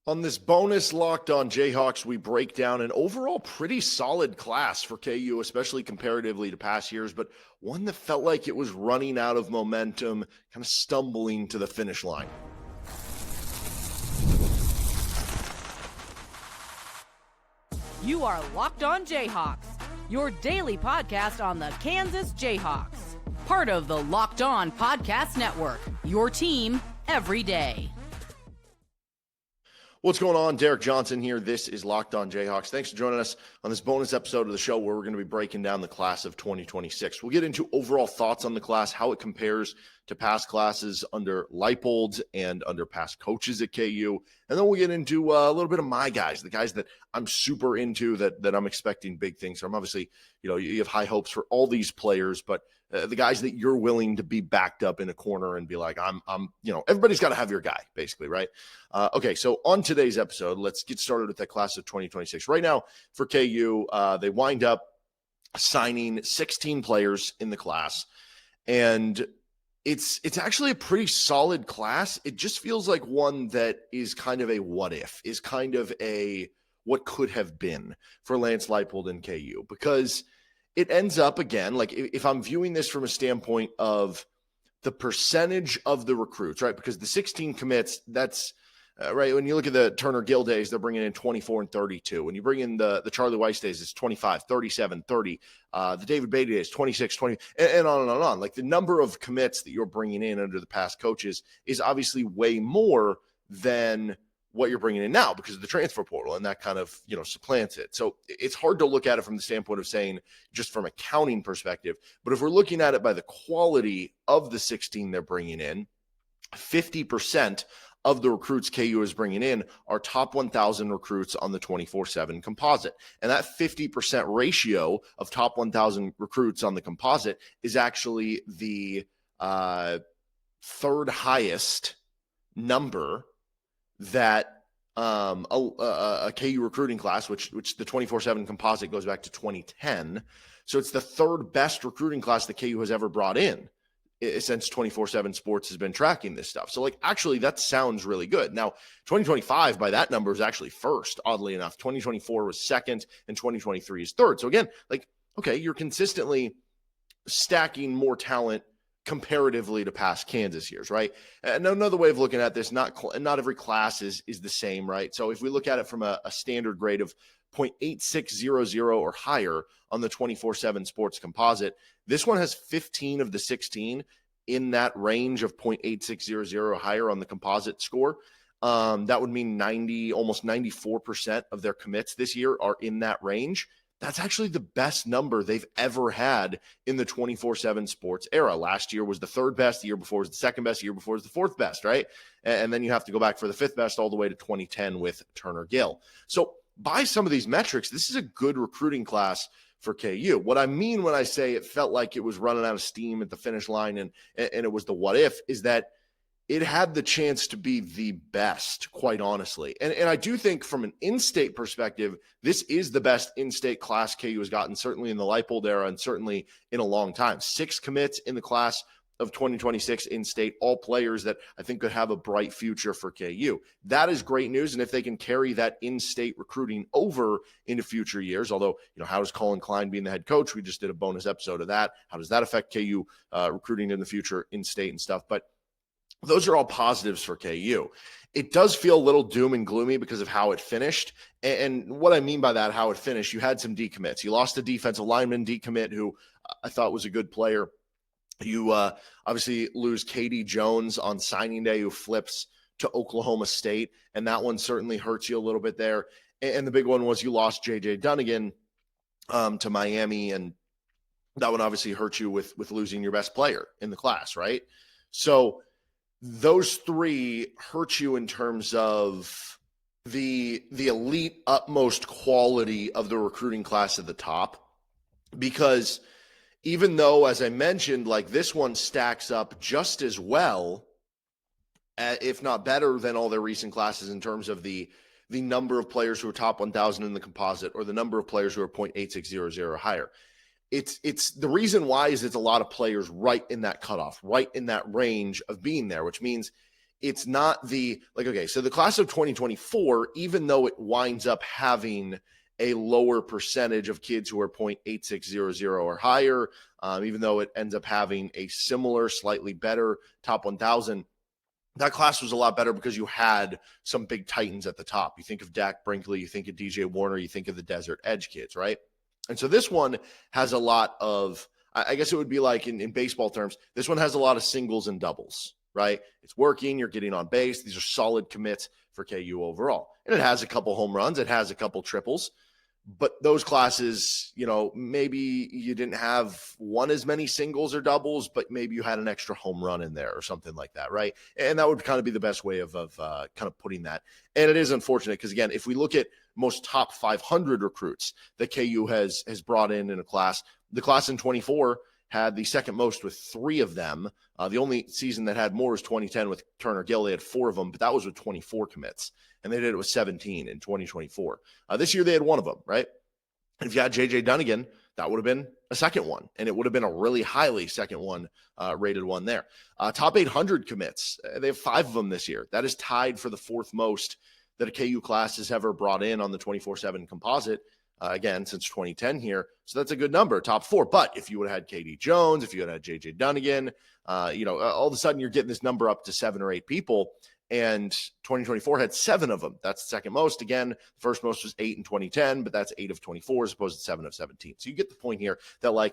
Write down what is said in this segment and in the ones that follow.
On this bonus Locked On Jayhawks, we break down an overall pretty solid class for KU, especially comparatively to past years, but one that felt like it was running out of momentum, kind of stumbling to the finish line. You are Locked On Jayhawks, your daily podcast on the Kansas Jayhawks. Part of the Locked On Podcast Network, your team every day. What's going on? Derek Johnson here. This is Locked On Jayhawks. Thanks for joining us on this bonus episode of the show where we're going to be breaking down the class of 2026. We'll get into overall thoughts on the class, how it compares to past classes under Leipold and under past coaches at KU. And then we'll get into a little bit of my guys, the guys that I'm super into, that I'm expecting big things from. Obviously, you have high hopes for all these players, but the guys that you're willing to be backed up in a corner and be like, everybody's got to have your guy, basically, right? Okay, so on today's episode, let's get started with that class of 2026. Right now for KU, they wind up signing 16 players in the class, and it's actually a pretty solid class. It just feels like one that is kind of a what if, is kind of a what could have been for Lance Leipold and KU, because it ends up, again, like if I'm viewing this from a standpoint of the percentage of the recruits, right? Because the 16 commits, that's right. When you look at the Turner Gill days, they're bringing in 24 and 32. When you bring in the Charlie Weiss days, it's 25, 37, 30. The David Beatty days, 26, 20, and on and on and on. Like the number of commits that you're bringing in under the past coaches is obviously way more than what you're bringing in now because of the transfer portal, and that kind of, supplants it. So it's hard to look at it from the standpoint of saying just from a counting perspective, but if we're looking at it by the quality of the 16 they're bringing in, 50% of the recruits KU is bringing in are top 1,000 recruits on the 24/7 composite. And that 50% ratio of top 1,000 recruits on the composite is actually the third highest number that a KU recruiting class, which the 24/7 composite goes back to 2010. So it's the third best recruiting class that KU has ever brought in since 24/7 Sports has been tracking this stuff. So actually that sounds really good. Now, 2025 by that number is actually first, oddly enough. 2024 was second and 2023 is third. So again, okay, you're consistently stacking more talent comparatively to past Kansas years, right? And another way of looking at this, not every class is the same, right? So if we look at it from a standard grade of 0.8600 or higher on the 24/7 Sports composite, this one has 15 of the 16 in that range of 0.8600 or higher on the composite score. That would mean almost 94% of their commits this year are in that range. That's actually the best number they've ever had in the 24/7 Sports era. Last year was the third best. The year before was the second best. The year before was the fourth best, right? And then you have to go back for the fifth best all the way to 2010 with Turner Gill. So by some of these metrics, this is a good recruiting class for KU. What I mean when I say it felt like it was running out of steam at the finish line and it was the what if is that it had the chance to be the best, quite honestly. And I do think from an in-state perspective, this is the best in-state class KU has gotten, certainly in the Leipold era and certainly in a long time. 6 commits in the class of 2026 in-state, all players that I think could have a bright future for KU. That is great news, and if they can carry that in-state recruiting over into future years, although, how does Colin Klein being the head coach? We just did a bonus episode of that. How does that affect KU recruiting in the future in-state and stuff? But those are all positives for KU. It does feel a little doom and gloomy because of how it finished. And what I mean by that, how it finished, you had some decommits. You lost a defensive lineman decommit who I thought was a good player. You obviously lose Katie Jones on signing day, who flips to Oklahoma State, and that one certainly hurts you a little bit there. And the big one was you lost JJ Dunnigan to Miami, and that one obviously hurt you with losing your best player in the class, right? So those three hurt you in terms of the elite utmost quality of the recruiting class at the top, because even though, as I mentioned, this one stacks up just as well, if not better than all their recent classes in terms of the number of players who are top 1,000 in the composite or the number of players who are 0.8600 or higher. It's the reason why is it's a lot of players right in that cutoff, right in that range of being there, which means it's not so the class of 2024, even though it winds up having a lower percentage of kids who are 0.8600 or higher, even though it ends up having a similar, slightly better top 1,000, that class was a lot better because you had some big titans at the top. You think of Dak Brinkley, you think of DJ Warner, you think of the Desert Edge kids, right? And so this one has a lot of, I guess it would be like in baseball terms, this one has a lot of singles and doubles, right? It's working, you're getting on base. These are solid commits for KU overall. And it has a couple home runs, it has a couple triples. But those classes, maybe you didn't have one as many singles or doubles, but maybe you had an extra home run in there or something like that, right? And that would kind of be the best way of kind of putting that. And it is unfortunate because, again, if we look at most top 500 recruits that KU has brought in a class, the class in 24 had the second most with 3 of them. The only season that had more was 2010 with Turner Gill. They had 4 of them, but that was with 24 commits. And they did it with 17 in 2024. This year they had 1 of them, right? And if you had JJ Dunnigan, that would have been a second one. And it would have been a really highly second one, rated one there. Top 800 commits. They have 5 of them this year. That is tied for the 4th most that a KU class has ever brought in on the 24/7 composite. Again, since 2010 here. So that's a good number, top 4. But if you would have had KD Jones, if you had had JJ Dunnigan, all of a sudden you're getting this number up to 7 or 8 people. And 2024 had 7 of them. That's the second most. Again, first most was 8 in 2010, but that's 8 of 24 as opposed to 7 of 17. So you get the point here that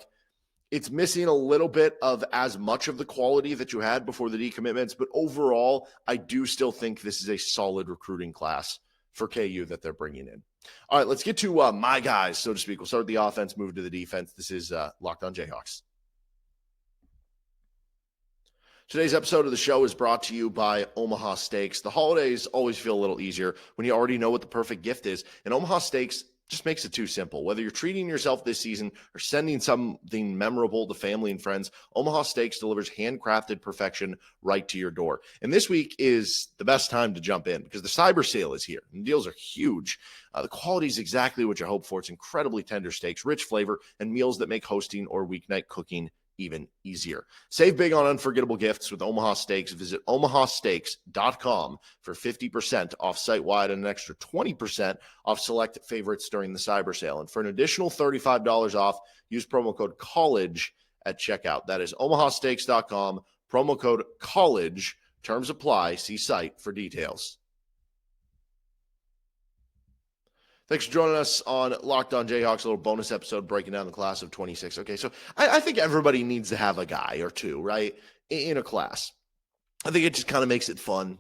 it's missing a little bit of as much of the quality that you had before the decommitments. But overall, I do still think this is a solid recruiting class for KU that they're bringing in. All right, let's get to my guys, so to speak. We'll start with the offense, move to the defense. This is Locked On Jayhawks. Today's episode of the show is brought to you by Omaha Steaks. The holidays always feel a little easier when you already know what the perfect gift is. And Omaha Steaks just makes it too simple. Whether you're treating yourself this season or sending something memorable to family and friends, Omaha Steaks delivers handcrafted perfection right to your door. And this week is the best time to jump in because the cyber sale is here and deals are huge. The quality is exactly what you hope for. It's incredibly tender steaks, rich flavor, and meals that make hosting or weeknight cooking even easier. Save big on unforgettable gifts with Omaha Steaks. Visit omahasteaks.com for 50% off site-wide and an extra 20% off select favorites during the cyber sale. And for an additional $35 off, use promo code COLLEGE at checkout. That is omahasteaks.com, promo code COLLEGE. Terms apply. See site for details. Thanks for joining us on Locked On Jayhawks, a little bonus episode breaking down the class of 26. Okay, so I think everybody needs to have a guy or two, right, in a class. I think it just kind of makes it fun,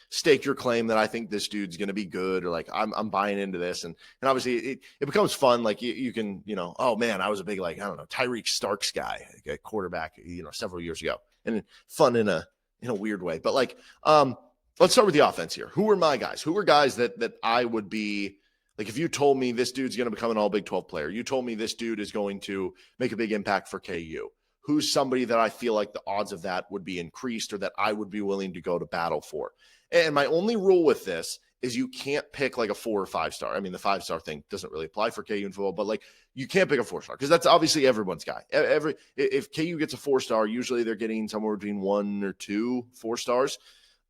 stake your claim that I think this dude's going to be good, or I'm buying into this. And obviously it becomes fun. You can, oh man, I was a big, Tyreek Starks guy, a quarterback, several years ago, and fun in a weird way. But let's start with the offense here. Who are my guys? Who are guys that I would be, if you told me this dude's going to become an all Big 12 player, you told me this dude is going to make a big impact for KU, who's somebody that I feel like the odds of that would be increased or that I would be willing to go to battle for? And my only rule with this is you can't pick a 4 or 5 star. I mean, the 5-star thing doesn't really apply for KU in football, but you can't pick a 4-star because that's obviously everyone's guy. If KU gets a 4-star, usually they're getting somewhere between 1 or 2 4-stars.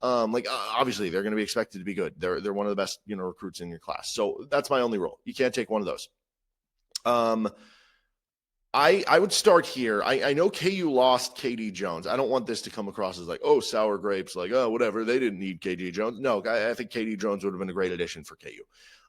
Obviously they're going to be expected to be good. They're one of the best, recruits in your class. So that's my only rule. You can't take one of those. I would start here. I know KU lost KD Jones. I don't want this to come across as sour grapes, whatever. They didn't need KD Jones. No, I think KD Jones would have been a great addition for KU.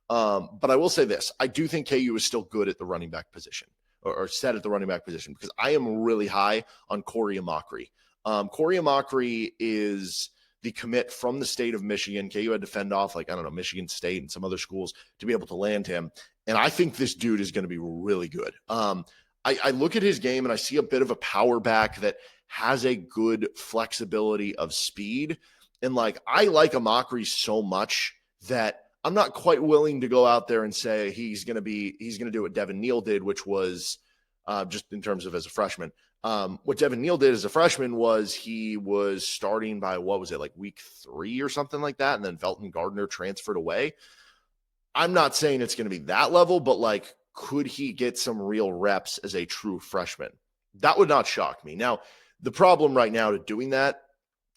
But I will say this. I do think KU is still good at the running back position or set at the running back position because I am really high on Kory Amachree. Kory Amachree is the commit from the state of Michigan. KU had to fend off Michigan State and some other schools to be able to land him. And I think this dude is going to be really good. I look at his game and I see a bit of a power back that has a good flexibility of speed. And I like Amachree so much that I'm not quite willing to go out there and say he's going to do what Devin Neal did, which was just in terms of as a freshman. What Devin Neal did as a freshman was he was starting by, week 3 or something like that. And then Velton Gardner transferred away. I'm not saying it's going to be that level, but could he get some real reps as a true freshman? That would not shock me. Now, the problem right now to doing that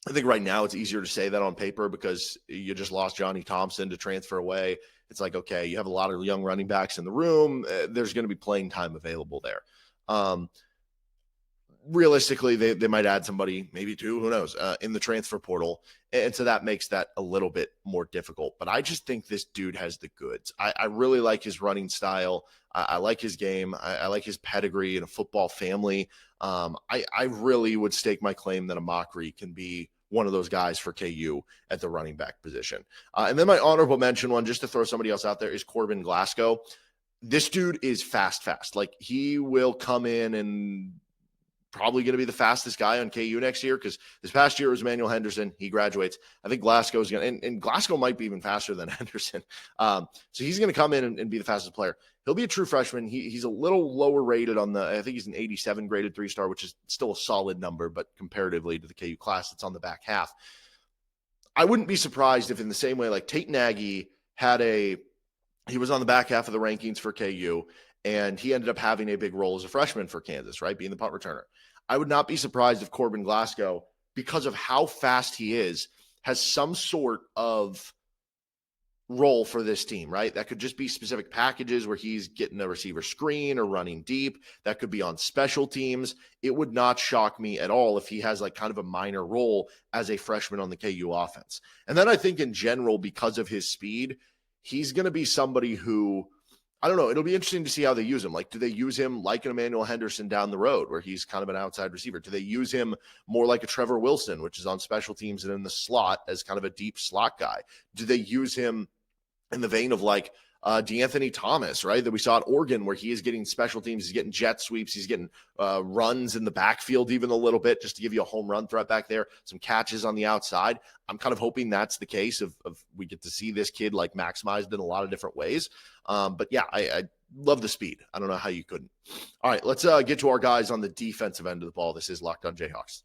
I think right now it's easier to say that on paper because you just lost Johnny Thompson to transfer away. It's like, okay, you have a lot of young running backs in the room. There's going to be playing time available there. Realistically, they might add somebody, maybe two, who knows, in the transfer portal. And so that makes that a little bit more difficult. But I just think this dude has the goods. I really like his running style. I like his game. I like his pedigree in a football family. I really would stake my claim that Amachree can be one of those guys for KU at the running back position. And then my honorable mention one, just to throw somebody else out there, is Corbin Glasco. This dude is fast. Like, he will come in and probably going to be the fastest guy on KU next year, because this past year it was Emmanuel Henderson. He graduates. I think Glasgow is going to, and Glasgow might be even faster than Henderson. So he's going to come in and be the fastest player. He'll be a true freshman. He's a little lower rated on I think he's an 87 graded 3-star, which is still a solid number, but comparatively to the KU class, it's on the back half. I wouldn't be surprised if, in the same way, like Tate Nagy he was on the back half of the rankings for KU, and he ended up having a big role as a freshman for Kansas, right? Being the punt returner. I would not be surprised if Corbin Glasco, because of how fast he is, has some sort of role for this team, right? That could just be specific packages where he's getting a receiver screen or running deep. That could be on special teams. It would not shock me at all if he has like kind of a minor role as a freshman on the KU offense. And then I think in general, because of his speed, he's going to be somebody who, I don't know, it'll be interesting to see how they use him. Like, do they use him like an Emmanuel Henderson down the road where he's kind of an outside receiver? Do they use him more like a Trevor Wilson, which is on special teams and in the slot as kind of a deep slot guy? Do they use him in the vein of like DeAnthony Thomas, right, that we saw at Oregon, where he is getting special teams, he's getting jet sweeps, he's getting runs in the backfield even a little bit, just to give you a home run threat back there, some catches on the outside? I'm kind of hoping that's the case of we get to see this kid like maximized in a lot of different ways. But yeah, I love the speed. I don't know how you couldn't. All right, let's get to our guys on the defensive end of the ball. This is Locked On Jayhawks.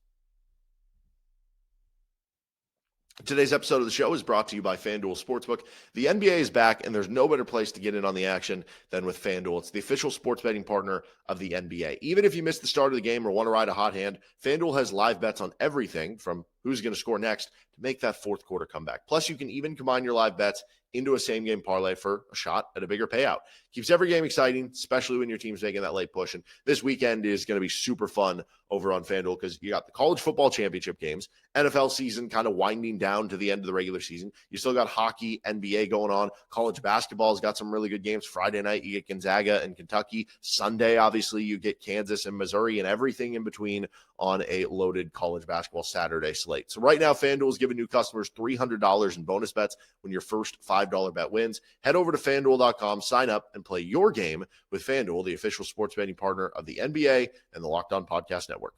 Today's episode of the show is brought to you by FanDuel Sportsbook. The NBA is back, and there's no better place to get in on the action than with FanDuel. It's the official sports betting partner of the NBA. Even if you missed the start of the game or want to ride a hot hand, FanDuel has live bets on everything from who's going to score next to make that fourth quarter comeback. Plus, you can even combine your live bets into a same-game parlay for a shot at a bigger payout. Keeps every game exciting, especially when your team's making that late push. And this weekend is going to be super fun over on FanDuel because you got the college football championship games, NFL season kind of winding down to the end of the regular season. You still got hockey, NBA going on. College basketball's got some really good games. Friday night, you get Gonzaga and Kentucky. Sunday, obviously, you get Kansas and Missouri, and everything in between on a loaded college basketball Saturday slate. So right now, FanDuel is giving new customers $300 in bonus bets when your first $5 bet wins. Head over to FanDuel.com, sign up, and play your game with FanDuel, the official sports betting partner of the NBA and the Locked On Podcast Network.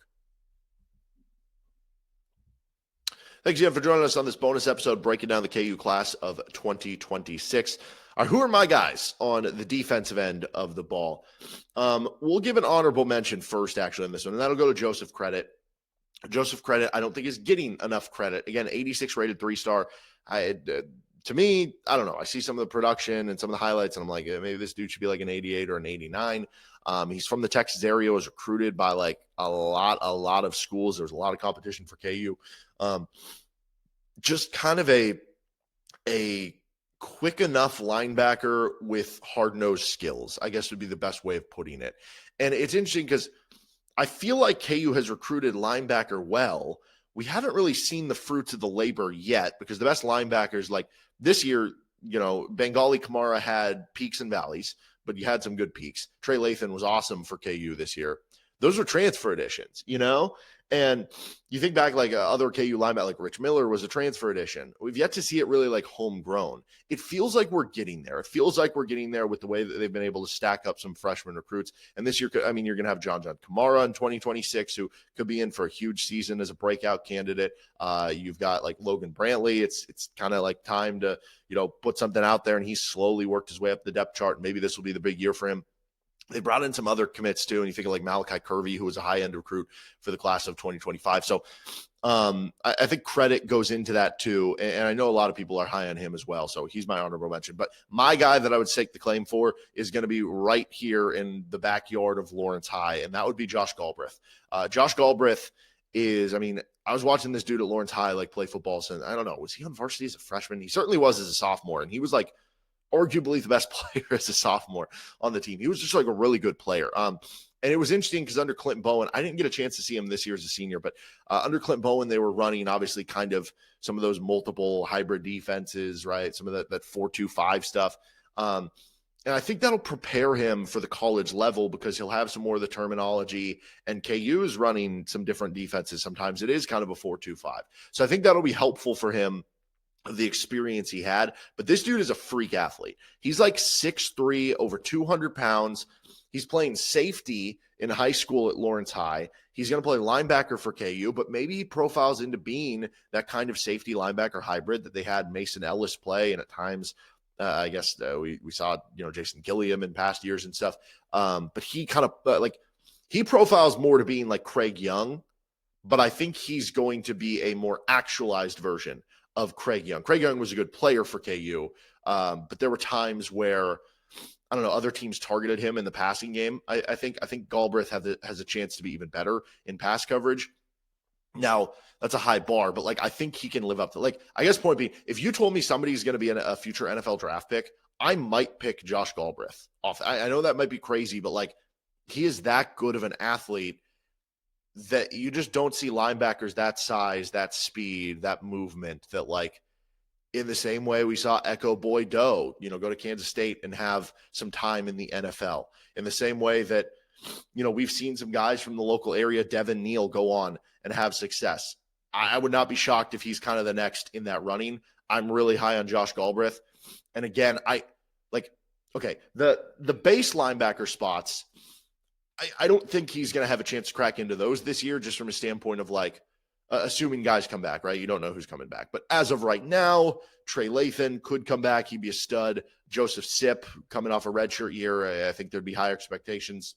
Thanks again for joining us on this bonus episode breaking down the KU class of 2026. All right, who are my guys on the defensive end of the ball? We'll give an honorable mention first, actually, in this one, and that'll go to Joseph Credit. Joseph Credit, I don't think is getting enough credit. Again, 86 rated 3-star. To me, I don't know. I see some of the production and some of the highlights, and I'm like, maybe this dude should be like an 88 or an 89. He's from the Texas area, was recruited by like a lot of schools. There's a lot of competition for KU. Just kind of a quick enough linebacker with hard-nosed skills, I guess would be the best way of putting it. And it's interesting because I feel like KU has recruited linebacker well. We haven't really seen the fruits of the labor yet because the best linebackers, like this year, Bengali Kamara had peaks and valleys, but you had some good peaks. Trey Lathan was awesome for KU this year. Those were transfer additions, And you think back like other KU linebacker, like Rich Miller was a transfer addition. We've yet to see it really like homegrown. It feels like we're getting there. It feels like we're getting there with the way that they've been able to stack up some freshman recruits. And this year, I mean, you're going to have John Kamara in 2026, who could be in for a huge season as a breakout candidate. You've got like Logan Brantley. It's kind of like time to, put something out there, and he's slowly worked his way up the depth chart. Maybe this will be the big year for him. They brought in some other commits too, and you think of like Malachi Kirby, who was a high-end recruit for the class of 2025. So I think credit goes into that too, and I know a lot of people are high on him as well, so he's my honorable mention. But my guy that I would stake the claim for is going to be right here in the backyard of Lawrence High, and that would be Josh Galbreath. Josh Galbreath is, I mean, I was watching this dude at Lawrence High like play football since, I don't know, was he on varsity as a freshman? He certainly was as a sophomore, and he was like arguably the best player as a sophomore on the team. He was just like a really good player. And it was interesting because under Clinton Bowen, I didn't get a chance to see him this year as a senior, but under Clinton Bowen, they were running obviously kind of some of those multiple hybrid defenses, right? Some of that 4-2-5 stuff. And I think that'll prepare him for the college level because he'll have some more of the terminology, and KU is running some different defenses. Sometimes it is kind of a 4-2-5. So I think that'll be helpful for him, the experience he had. But this dude is a freak athlete. He's like 6'3", over 200 pounds. He's playing safety in high school at Lawrence High. He's going to play linebacker for KU, but maybe he profiles into being that kind of safety linebacker hybrid that they had Mason Ellis play, and at times I guess we saw, Jason Gilliam in past years and stuff. But he kind of he profiles more to being like Craig Young, but I think he's going to be a more actualized version of Craig Young. Craig Young was a good player for KU, but there were times where, I don't know, other teams targeted him in the passing game. I think Galbreath has a chance to be even better in pass coverage. Now, that's a high bar, but I think he can live up to, I guess point being, if you told me somebody's going to be a future NFL draft pick, I might pick Josh Galbreath off. I know that might be crazy, but he is that good of an athlete that you just don't see linebackers that size, that speed, that movement, that in the same way we saw Echo Boy Doe, go to Kansas State and have some time in the NFL. In the same way that, we've seen some guys from the local area, Devin Neal, go on and have success. I would not be shocked if he's kind of the next in that running. I'm really high on Josh Galbreath. And again, the base linebacker spots, I don't think he's going to have a chance to crack into those this year, just from a standpoint of assuming guys come back, right? You don't know who's coming back. But as of right now, Trey Lathan could come back. He'd be a stud. Joseph Sipp coming off a redshirt year. I think there'd be high expectations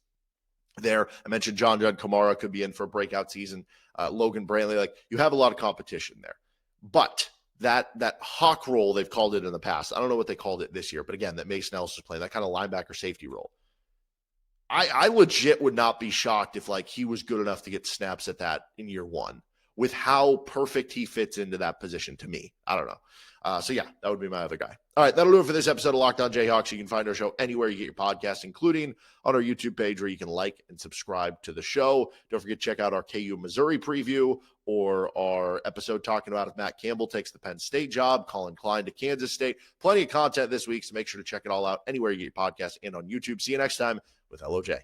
there. I mentioned John Kamara could be in for a breakout season. Logan Brantley, you have a lot of competition there. But that hawk role, they've called it in the past. I don't know what they called it this year, but again, that Mason Ellis was playing, that kind of linebacker safety role. I legit would not be shocked if he was good enough to get snaps at that in year one, with how perfect he fits into that position to me. I don't know. So yeah, that would be my other guy. All right, that'll do it for this episode of Locked On Jayhawks. You can find our show anywhere you get your podcast, including on our YouTube page where you can like and subscribe to the show. Don't forget to check out our KU Missouri preview or our episode talking about if Matt Campbell takes the Penn State job, Colin Klein to Kansas State. Plenty of content this week, so make sure to check it all out anywhere you get your podcast and on YouTube. See you next time with LOJ.